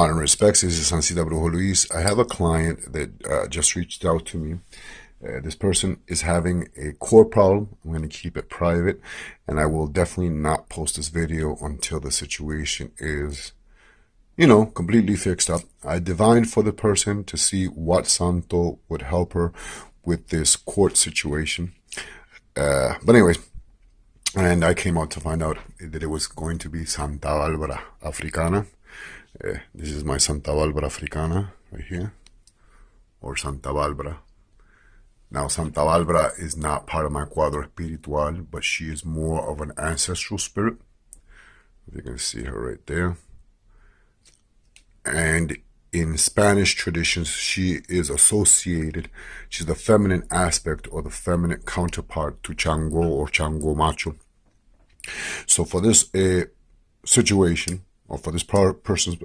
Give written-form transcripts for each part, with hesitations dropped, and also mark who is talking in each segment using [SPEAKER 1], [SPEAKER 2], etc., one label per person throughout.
[SPEAKER 1] Honor and respects. This is Sancita Brujo Luis. I have a client that just reached out to me. This person is having a core problem. I'm going to keep it private, and I will definitely not post this video until the situation is, completely fixed up. I divined for the person to see what santo would help her with this court situation. But anyways, and I came out to find out that it was going to be Santa Barbara Africana. This is my Santa Barbara Africana right here, or Santa Barbara. Now, Santa Barbara is not part of my cuadro espiritual, but she is more of an ancestral spirit. You can see her right there. And in Spanish traditions, she is associated, she's the feminine aspect or the feminine counterpart to Chango or Chango Macho. So for this situation, or for this person's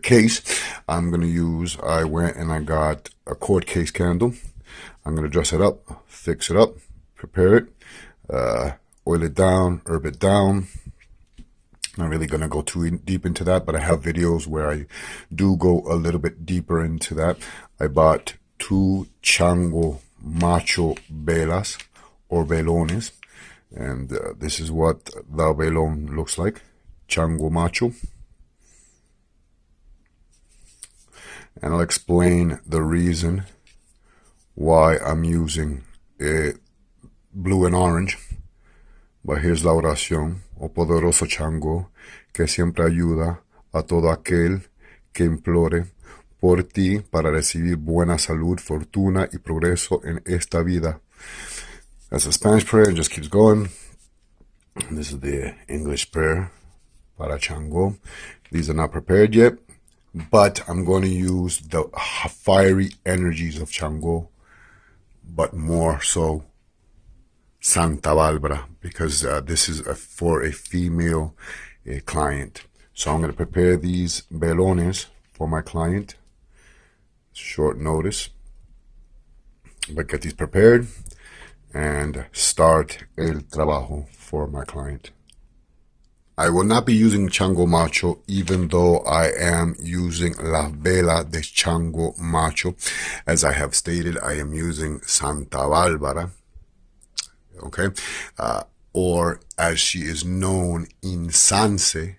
[SPEAKER 1] case, I'm going to use, I went and I got a court case candle. I'm going to dress it up, fix it up, prepare it, oil it down, herb it down. Not really going to go too deep into that, but I have videos where I do go a little bit deeper into that. I bought 2 Chango Macho velas or velones, and this is what the velon looks like, Chango Macho. And I'll explain the reason why I'm using blue and orange. But here's la oración. Oh poderoso Chango, que siempre ayuda a todo aquel que implore por ti para recibir buena salud, fortuna y progreso en esta vida. That's a Spanish prayer, it just keeps going. This is the English prayer para Chango. These are not prepared yet, but I'm going to use the fiery energies of Chango, but more so Santa Barbara, because this is for a female client. So I'm going to prepare these velones for my client. Short notice, but get these prepared and start el trabajo for my client. I will not be using Chango Macho, even though I am using La Vela de Chango Macho. As I have stated, I am using Santa Barbara. Okay, or as she is known in Sanse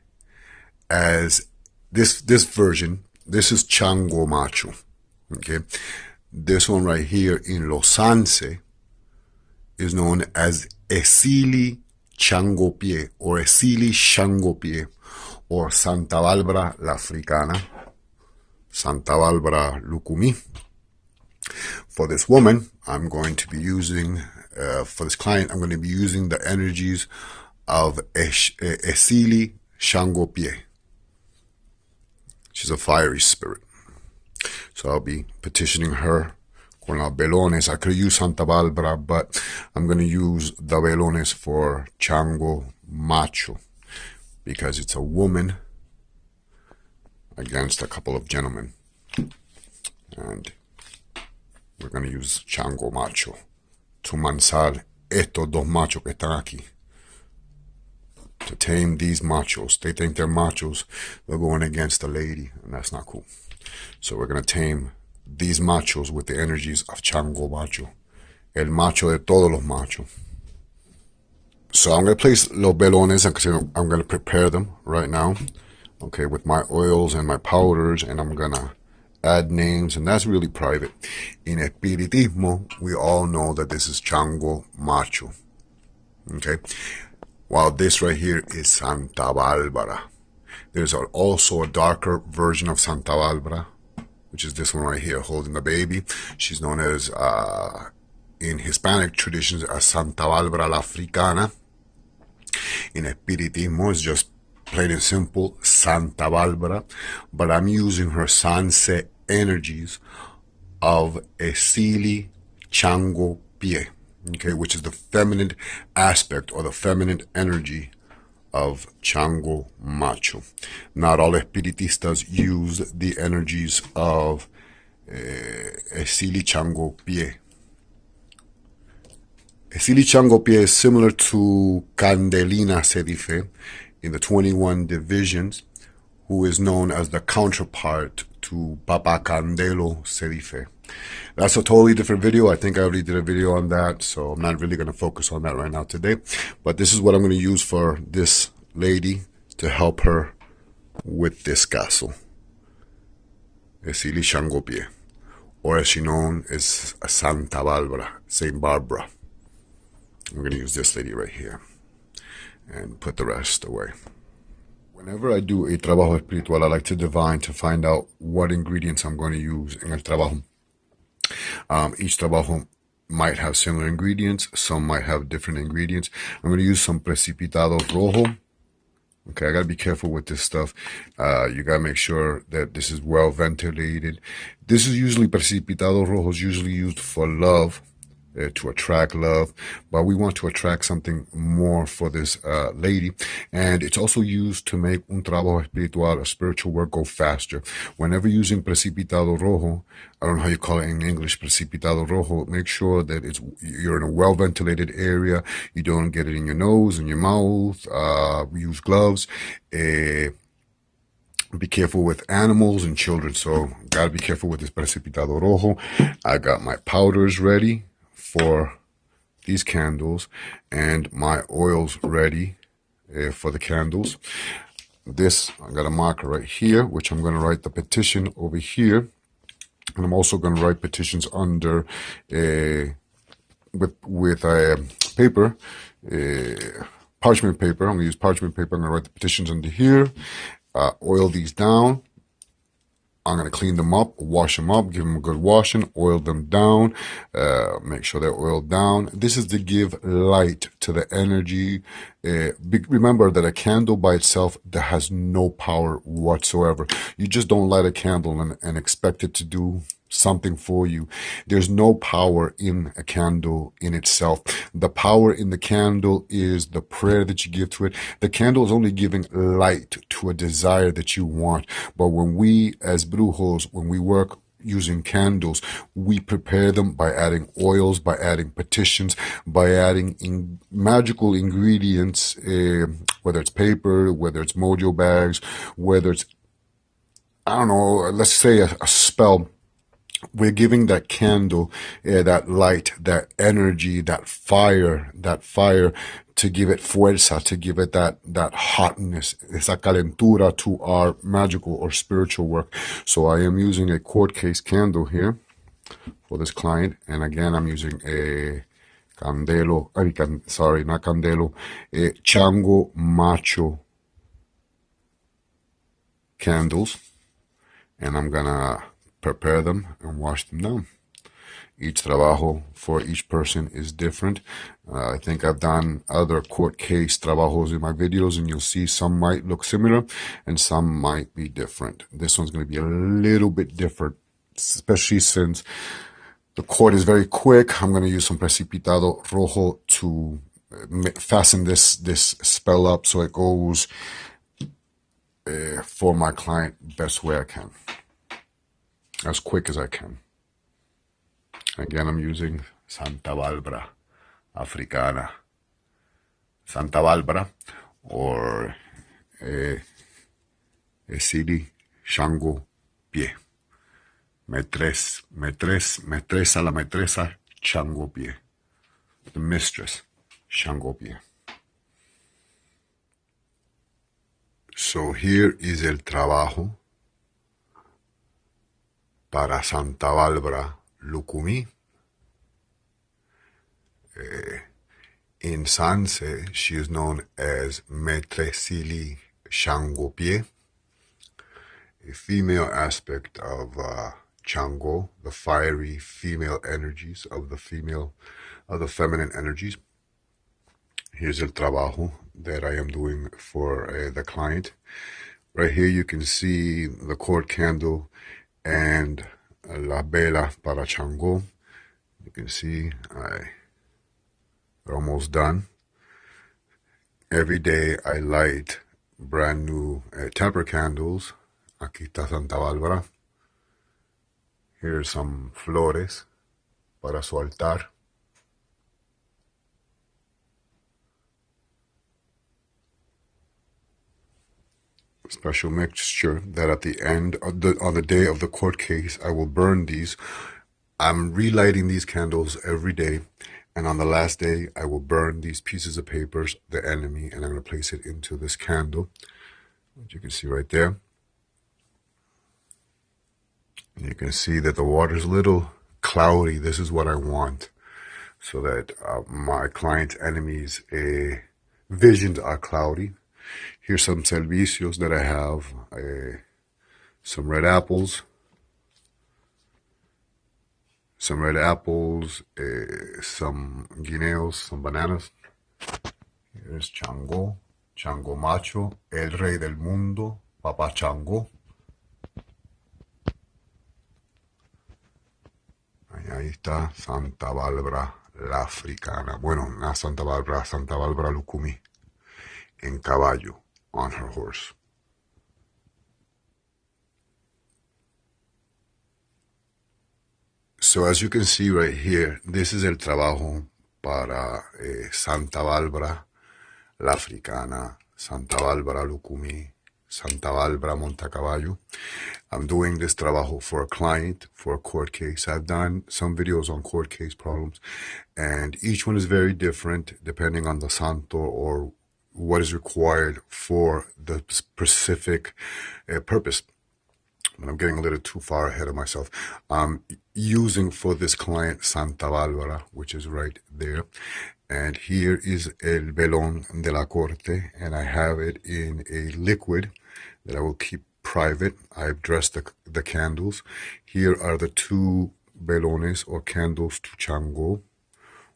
[SPEAKER 1] as this version. This is Chango Macho. Okay, this one right here in Los Sanse is known as Ezili Shango Pye or Ezili Shango Pye or Santa Barbara Africana, Santa Barbara Lukumi. For this woman, I'm going to be using, for this client, I'm going to be using the energies of Ezili Shango Pye. She's a fiery spirit. So I'll be petitioning her con los velones. I could use Santa Barbara, but I'm going to use the velones for Chango Macho because it's a woman against a couple of gentlemen. And we're going to use Chango Macho to mansar estos dos machos que están aquí. To tame these machos. They think they're machos. They're going against a lady, and that's not cool. So we're going to tame these machos with the energies of Chango Macho. El macho de todos los machos. So I'm going to place los velones. I'm going to prepare them right now. Okay, with my oils and my powders, and I'm going to add names, and that's really private. In Espiritismo, we all know that this is Chango Macho. Okay, while this right here is Santa Barbara. There's also a darker version of Santa Barbara, which is this one right here holding the baby. She's known as, in Hispanic traditions, as Santa Barbara Africana. In Espiritismo, it's just plain and simple Santa Barbara, but I'm using her Sanse energies of Ezili Shango Pye, okay, which is the feminine aspect or the feminine energy of Chango Macho. Not all espiritistas use the energies of Ezili Shango Pye. Ezili Shango Pye is similar to Candelina Sedife in the 21 divisions, who is known as the counterpart to Papa Candelo Serife. That's a totally different video. I think I already did a video on that, so I'm not really going to focus on that right now today. But this is what I'm going to use for this lady to help her with this castle. Ezili Shango Pye, or as she's known as Santa Barbara, Saint Barbara. I'm going to use this lady right here and put the rest away. Whenever I do a trabajo espiritual, I like to divine to find out what ingredients I'm going to use in el trabajo. Each trabajo might have similar ingredients. Some might have different ingredients. I'm going to use some precipitado rojo. Okay, I got to be careful with this stuff. You got to make sure that this is well ventilated. This is usually precipitado rojo is usually used for love. To attract love, but we want to attract something more for this lady, and it's also used to make un trabajo espiritual, a spiritual work, go faster. Whenever using precipitado rojo, I don't know how you call it in English, precipitado rojo, make sure that you're in a well ventilated area. You don't get it in your nose, in your mouth. Use gloves. Be careful with animals and children, so gotta be careful with this precipitado rojo. I got my powders ready for these candles and my oils ready for the candles. This, I got a marker right here, which I'm going to write the petition over here, and I'm also going to write petitions under with a paper, parchment paper. I'm going to use parchment paper. I'm going to write the petitions under here, oil these down. I'm going to clean them up, wash them up, give them a good washing, oil them down, make sure they're oiled down. This is to give light to the energy. Remember that a candle by itself that has no power whatsoever. You just don't light a candle and expect it to do something for you. There's no power in a candle in itself. The power in the candle is the prayer that you give to it. The candle is only giving light to a desire that you want. But when we as brujos, when we work using candles, we prepare them by adding oils, by adding petitions, by adding magical ingredients, whether it's paper, whether it's mojo bags, whether it's, I don't know, let's say a spell. We're giving that candle, that light, that energy, that fire to give it fuerza, to give it that hotness, esa calentura to our magical or spiritual work. So I am using a quart case candle here for this client. And again, I'm using a Candelo, sorry, not Candelo, a Chango Macho candles. And I'm gonna prepare them and wash them down. Each trabajo for each person is different. I think I've done other quart case trabajos in my videos, and you'll see some might look similar and some might be different. This one's going to be a little bit different, especially since the quart is very quick. I'm going to use some precipitado rojo to fasten this spell up so it goes for my client best way I can, as quick as I can. Again, I'm using Santa Barbara Africana. Santa Barbara, or Ezili Shango Pye. Metresa, la Metresa Chango Pye. The mistress, Shango Pye. So here is el trabajo para Santa Barbara Lukumi. In Sanse, she is known as Ezili Shango Pye, a female aspect of Chango, the fiery female energies of the feminine energies. Here's el trabajo that I am doing for the client. Right here you can see the quart candle and la vela para Chango. You can see we're almost done. Every day I light brand new temper candles. Aquí está Santa Bárbara. Here's some flores para su altar. special mixture that at the end, on the day of the court case, I will burn these. I'm relighting these candles every day, and on the last day, I will burn these pieces of papers, the enemy, and I'm going to place it into this candle, which you can see right there. And you can see that the water's a little cloudy. This is what I want, so that my client's enemies' visions are cloudy. Here's some servicios that I have. Some red apples. Some guineos, some bananas. Here's Chango, Chango Macho, el rey del mundo, Papa Chango. Ahí está Santa Barbara la Africana. Bueno, no Santa Barbara Lukumi. En caballo, on her horse. So as you can see right here, this is el trabajo para Santa Barbara la Africana, Santa Barbara Lukumi, Santa Barbara Montacaballo. I'm doing this trabajo for a client, for a court case. I've done some videos on court case problems, and each one is very different depending on the santo or what is required for the specific purpose. But I'm getting a little too far ahead of myself. I'm using for this client Santa Barbara, which is right there. And here is el velón de la corte, and I have it in a liquid that I will keep private. I've dressed the candles. Here are the two velones or candles to Chango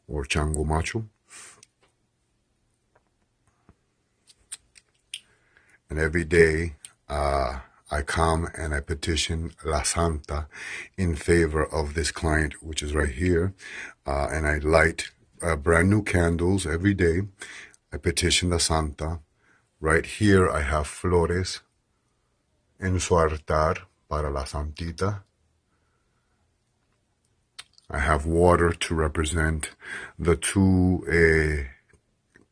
[SPEAKER 1] or Chango Macho. And every day I come and I petition La Santa in favor of this client, which is right here. And I light brand new candles every day. I petition La Santa. Right here I have flores en su altar para la Santita. I have water to represent the two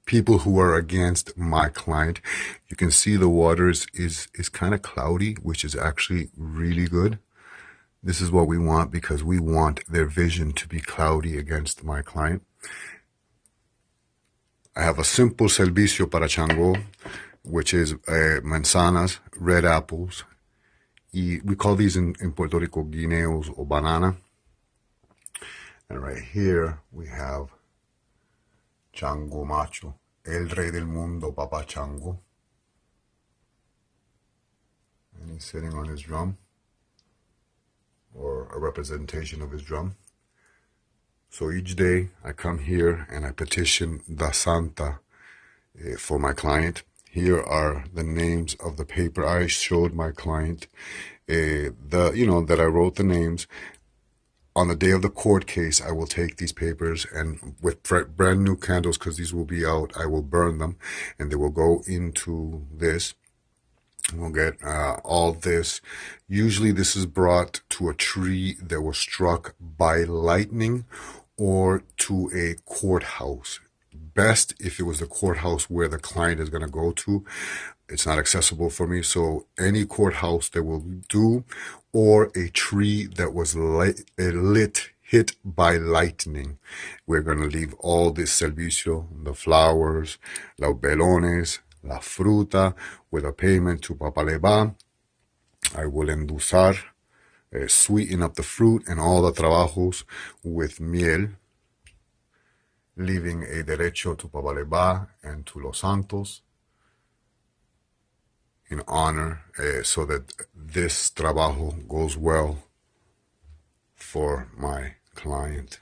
[SPEAKER 1] people who are against my client. You can see the water is kind of cloudy, which is actually really good. This is what we want, because we want their vision to be cloudy against my client. I have a simple servicio para Chango, which is manzanas, red apples. We call these in Puerto Rico guineos or banana. And right here we have Chango Macho, el rey del mundo, Papa Chango. And he's sitting on his drum, or a representation of his drum. So each day I come here and I petition the Santa for my client. Here are the names of the paper I showed my client, that I wrote the names. On the day of the court case, I will take these papers and with brand new candles, because these will be out, I will burn them and they will go into this. We'll get all this. Usually this is brought to a tree that was struck by lightning or to a courthouse. Best if it was the courthouse where the client is going to go to. It's not accessible for me, so any courthouse that will do, or a tree that was hit by lightning. We're going to leave all this servicio, the flowers, los velones, la fruta, with a payment to Papa Leba. I will endulzar, sweeten up the fruit and all the trabajos with miel, leaving a derecho to Papa Leba and to Los Santos in honor, so that this trabajo goes well for my client.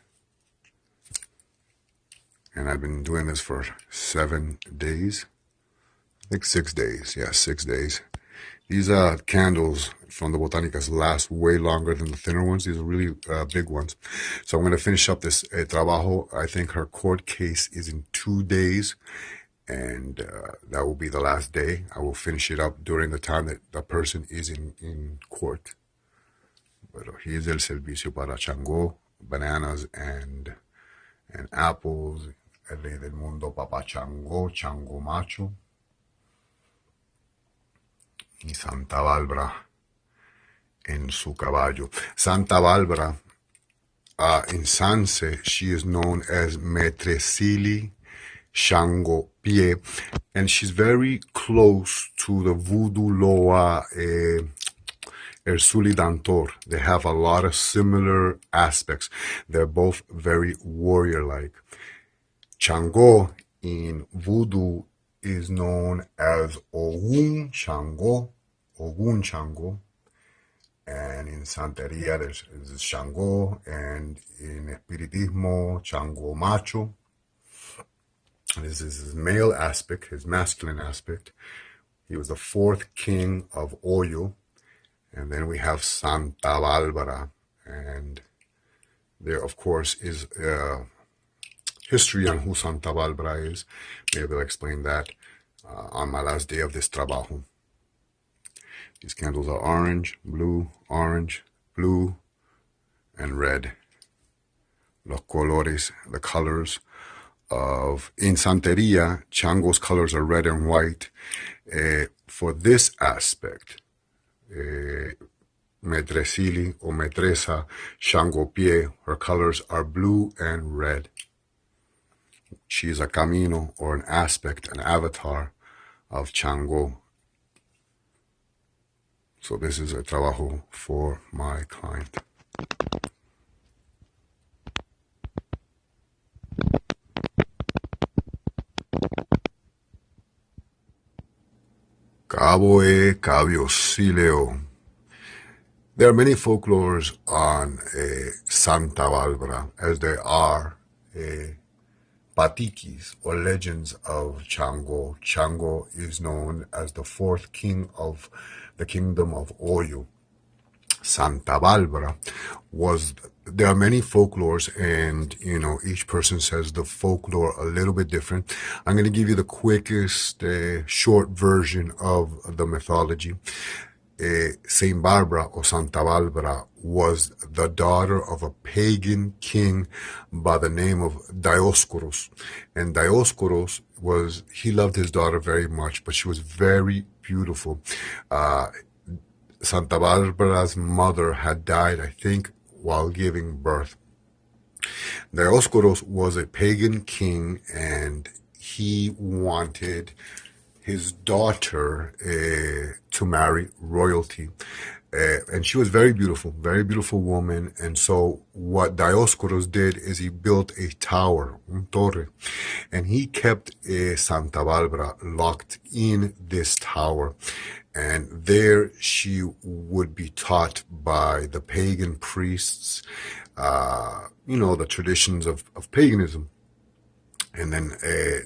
[SPEAKER 1] And I've been doing this for 7 days. I think 6 days. Yeah, 6 days. These candles from the Botanicas last way longer than the thinner ones. These are really big ones. So I'm going to finish up this trabajo. I think her court case is in 2 days. And that will be the last day. I will finish it up during the time that the person is in court. But here's el servicio para Chango, bananas and apples. El rey del mundo, Papa Chango, Chango Macho. y Santa Barbara en su caballo. Santa Barbara, in Sanse, she is known as Ezili Shango Pye, and she's very close to the voodoo loa Ezili Dantor. They have a lot of similar aspects. They're both very warrior-like. Chango in voodoo is known as Ogun Chango, and in Santeria there's Chango, and in Espiritismo, Chango Macho. This is his male aspect, his masculine aspect. He was the fourth king of Oyo. And then we have Santa Barbara. And there, of course, is history on who Santa Barbara is. Maybe I'll explain that on my last day of this trabajo. These candles are orange, blue, and red. Los colores, the colors of, in Santeria, Chango's colors are red and white. For this aspect, Metresili or Metresa Shango Pye, her colors are blue and red. She is a camino, or an aspect, an avatar of Chango. So this is a trabajo for my client. Caboe Cabiosileo. There are many folklores on Santa Barbara, as there are patikis or legends of Chango. Chango is known as the fourth king of the kingdom of Oyo. Santa Barbara was, there are many folklores, and each person says the folklore a little bit different. I'm going to give you the quickest short version of the mythology. Saint Barbara or Santa Barbara was the daughter of a pagan king by the name of Dioscoros. And Dioscoros he loved his daughter very much, but she was very beautiful. Santa Barbara's mother had died, I think, while giving birth. Dioscoros was a pagan king, and he wanted his daughter to marry royalty. And she was very beautiful woman. And so what Dioscoros did is he built a tower, un torre, and he kept Santa Barbara locked in this tower. And there she would be taught by the pagan priests, the traditions of paganism. And then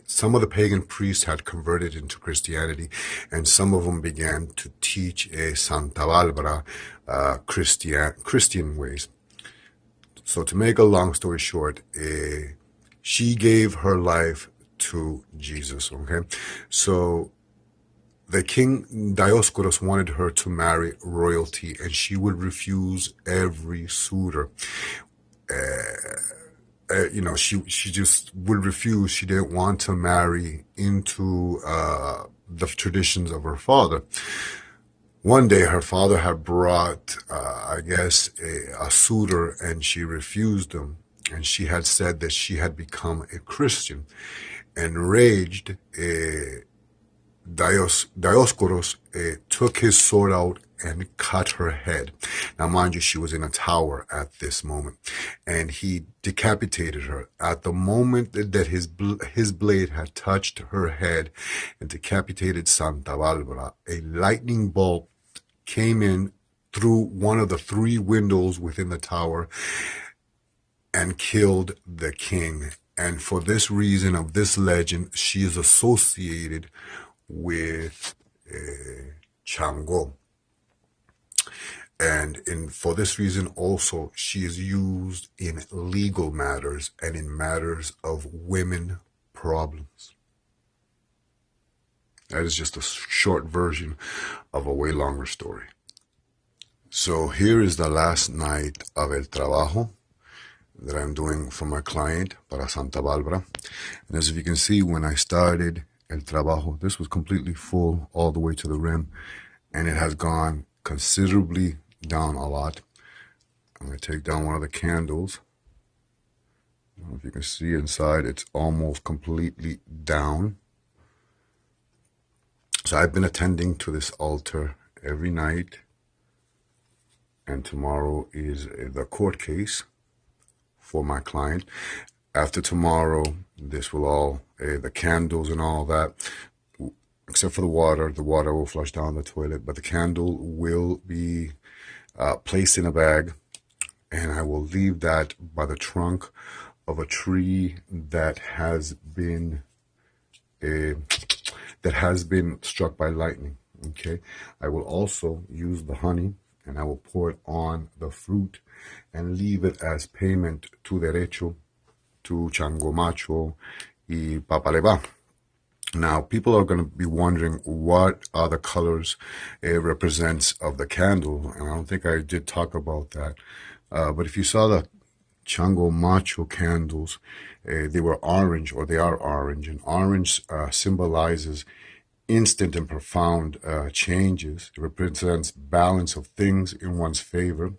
[SPEAKER 1] some of the pagan priests had converted into Christianity, and some of them began to teach Santa Barbara Christian ways. So to make a long story short, she gave her life to Jesus, okay? So the king Dioscoros wanted her to marry royalty, and she would refuse every suitor. She just would refuse. She didn't want to marry into the traditions of her father. One day her father had brought, a suitor, and she refused him. And she had said that she had become a Christian. Enraged, Dioscoros took his sword out and cut her head. Now, mind you, she was in a tower at this moment, and he decapitated her. At the moment that his blade had touched her head and decapitated Santa Barbara, a lightning bolt came in through one of the 3 windows within the tower and killed the king. And for this reason of this legend, she is associated with Chango. And for this reason also, she is used in legal matters and in matters of women problems. That is just a short version of a way longer story. So here is the last night of el trabajo that I'm doing for my client, para Santa Barbara. And as you can see, when I started el trabajo, this was completely full all the way to the rim. and it has gone considerably down a lot. I'm going to take down one of the candles. I don't know if you can see inside, it's almost completely down. So I've been attending to this altar every night, and tomorrow is the court case for my client. After tomorrow, this will all, the candles and all that, except for the water will flush down the toilet, but the candle will be placed in a bag, and I will leave that by the trunk of a tree that has been struck by lightning. Okay, I will also use the honey, and I will pour it on the fruit and leave it as payment to derecho, to Chango Macho y Papaleba. Now, people are going to be wondering what are the colors it represents of the candle, and I don't think I did talk about that. But if you saw the Chango Macho candles, they were orange, or they are orange, and orange symbolizes instant and profound changes. It represents balance of things in one's favor.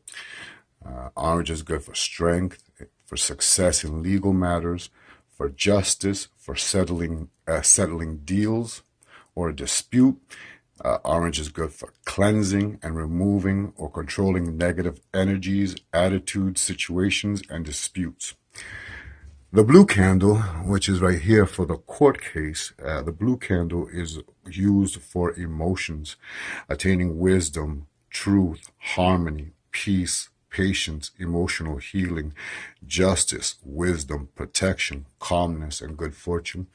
[SPEAKER 1] Orange is good for strength, for success in legal matters, for justice, for settling deals or a dispute. Orange is good for cleansing and removing or controlling negative energies, attitudes, situations, and disputes. The blue candle, which is right here for the court case, the blue candle is used for emotions, attaining wisdom, truth, harmony, peace, patience, emotional healing, justice, wisdom, protection, calmness, and good fortune.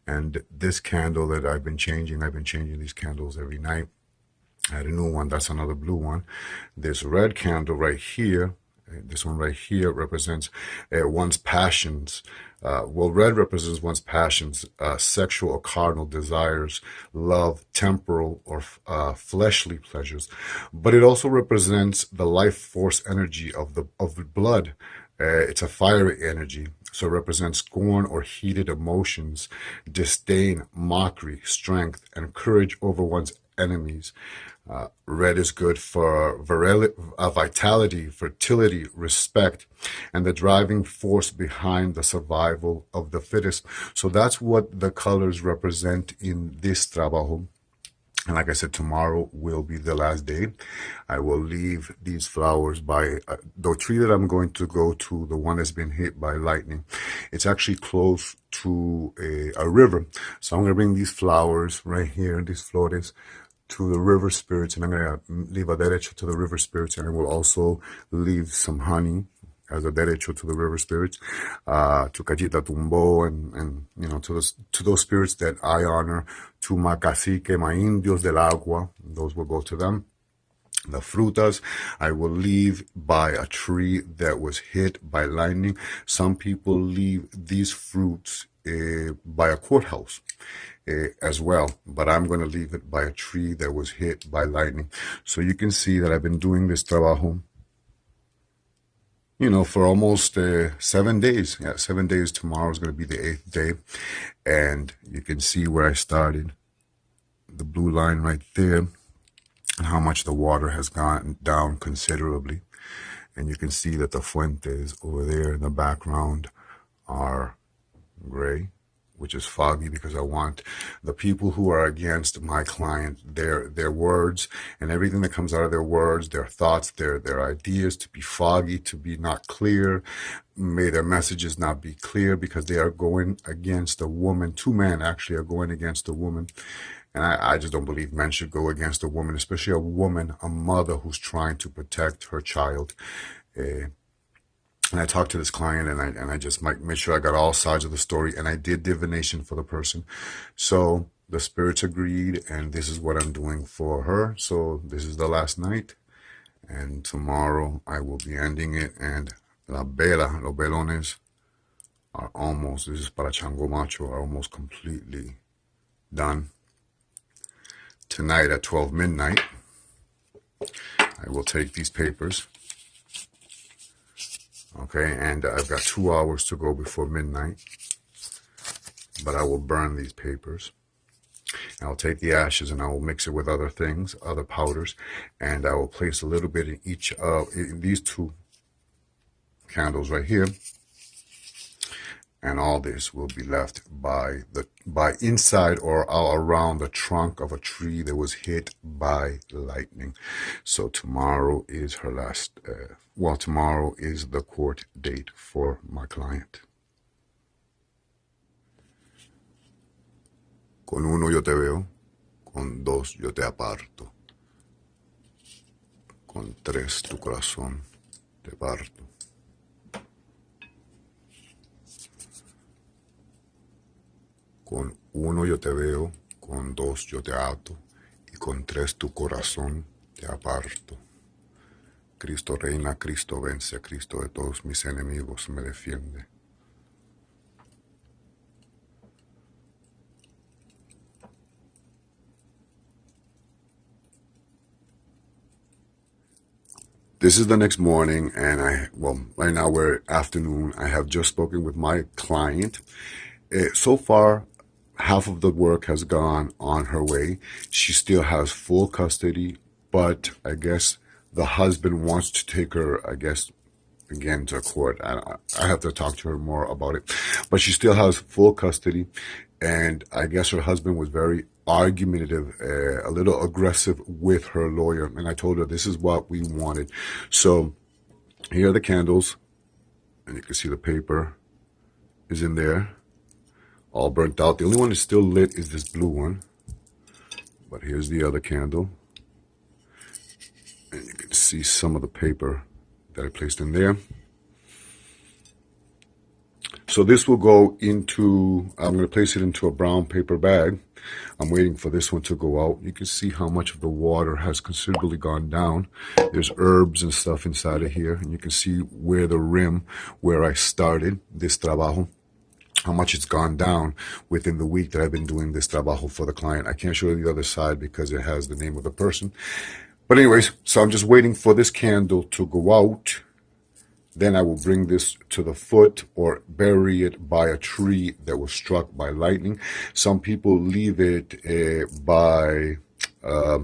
[SPEAKER 1] And this candle that I've been changing these candles every night. I had a new one, that's another blue one. This red candle right here, this one right here represents one's passions. Red represents one's passions, sexual or carnal desires, love, temporal or fleshly pleasures. But it also represents the life force energy of the blood. It's a fiery energy, so it represents scorn or heated emotions, disdain, mockery, strength, and courage over one's enemies. Red is good for vitality, fertility, respect, and the driving force behind the survival of the fittest. So that's what the colors represent in this trabajo. And like I said, tomorrow will be the last day. I will leave these flowers by the tree that I'm going to go to, the one that's been hit by lightning. It's actually close to a river. So I'm going to bring these flowers right here, these flores, to the river spirits, and I'm going to leave a derecho to the river spirits, and I will also leave some honey as a derecho to the river spirits, to Cajita Tumbo, and you know, to those spirits that I honor, to my cacique, my indios del agua, those will go to them. The frutas I will leave by a tree that was hit by lightning. Some people leave these fruits by a courthouse as well, but I'm going to leave it by a tree that was hit by lightning. So you can see that I've been doing this trabajo, you know, for almost 7 days. Yeah, 7 days. Tomorrow is going to be the 8th day, and you can see where I started, the blue line right there, and how much the water has gone down considerably. And you can see that the fuentes over there in the background are gray, which is foggy, because I want the people who are against my client, their words and everything that comes out of their words, their thoughts, their ideas, to be foggy, to be not clear. May their messages not be clear, because they are going against a woman. Two men actually are going against a woman. And I just don't believe men should go against a woman, especially a woman, a mother who's trying to protect her child. And I talked to this client, and I just made sure I got all sides of the story, and I did divination for the person. So the spirits agreed, and this is what I'm doing for her. So this is the last night, and tomorrow I will be ending it. And los velones are almost, this is para Chango Macho, are almost completely done. Tonight at 12 midnight, I will take these papers. Okay, and I've got 2 hours to go before midnight, but I will burn these papers. I'll take the ashes and I will mix it with other things, other powders, and I will place a little bit in each of these two candles right here. And all this will be left by inside or around the trunk of a tree that was hit by lightning. So tomorrow is her last, tomorrow is the court date for my client. Con uno yo te veo, con dos yo te aparto, con tres tu corazón te parto. Con uno yo te veo, con dos yo te ato, y con tres tu corazón te aparto. Cristo reina, Cristo vence, Cristo de todos mis enemigos me defiende. This is the next morning, and right now we're afternoon. I have just spoken with my client. So far, half of the work has gone on her way. She still has full custody, but I guess the husband wants to take her, again to court. I have to talk to her more about it. But she still has full custody, and I guess her husband was very argumentative, a little aggressive with her lawyer, and I told her this is what we wanted. So here are the candles, and you can see the paper is in there, all burnt out. The only one that's still lit is this blue one. But here's the other candle. And you can see some of the paper that I placed in there. So this will go into, I'm going to place it into a brown paper bag. I'm waiting for this one to go out. You can see how much of the water has considerably gone down. There's herbs and stuff inside of here. And you can see where the rim, where I started this trabajo, how much it's gone down within the week that I've been doing this trabajo for the client. I can't show you the other side because it has the name of the person. But anyways, so I'm just waiting for this candle to go out. Then I will bring this to the foot or bury it by a tree that was struck by lightning. Some people leave it by a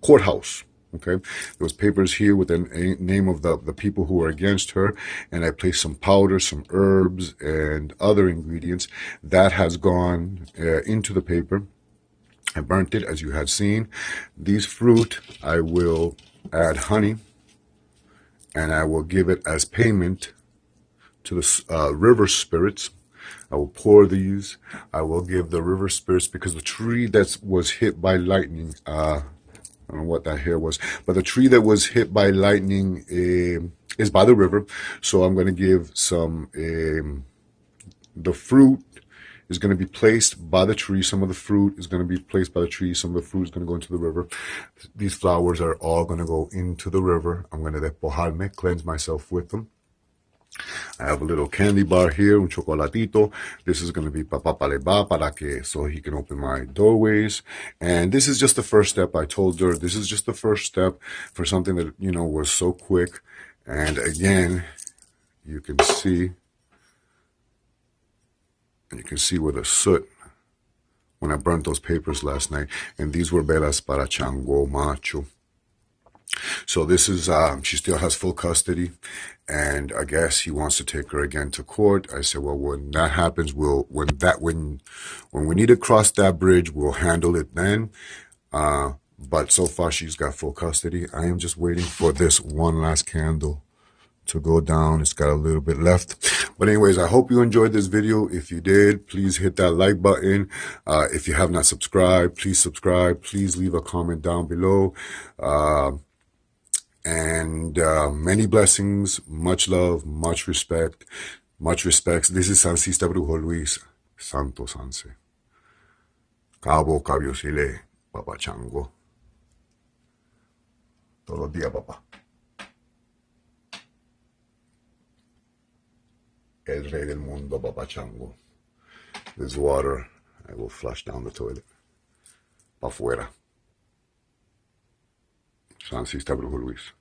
[SPEAKER 1] courthouse. Okay, there was papers here with the name of the people who were against her, and I placed some powder, some herbs, and other ingredients. That has gone into the paper. I burnt it, as you had seen. These fruit, I will add honey, and I will give it as payment to the river spirits. I will pour these. I will give the river spirits, because the tree that was hit by lightning, I don't know what that hair was, but the tree that was hit by lightning is by the river. So I'm going to give some, the fruit is going to be placed by the tree. Some of the fruit is going to be placed by the tree. Some of the fruit is going to go into the river. These flowers are all going to go into the river. I'm going to despojarme, cleanse myself with them. I have a little candy bar here, un chocolatito. This is going to be so he can open my doorways. And this is just the first step. I told her this is just the first step for something that, was so quick. And again, you can see where the soot, when I burnt those papers last night. And these were velas para Chango Macho. So this is, she still has full custody, and I guess he wants to take her again to court. I said, well, when that happens, when we need to cross that bridge, we'll handle it then. But so far, she's got full custody. I am just waiting for this one last candle to go down. It's got a little bit left. But anyways, I hope you enjoyed this video. If you did, please hit that like button. If you have not subscribed, please subscribe. Please leave a comment down below. And many blessings, much love, much respect, much respects. This is Sancista Brujo Luis, Santo Sanse. Cabo, Cabio Sile, Papa Chango. Todos los días, papá. El rey del mundo, Papa Chango. This water, I will flush down the toilet. Pa' fuera. Sancista Brujo Luis.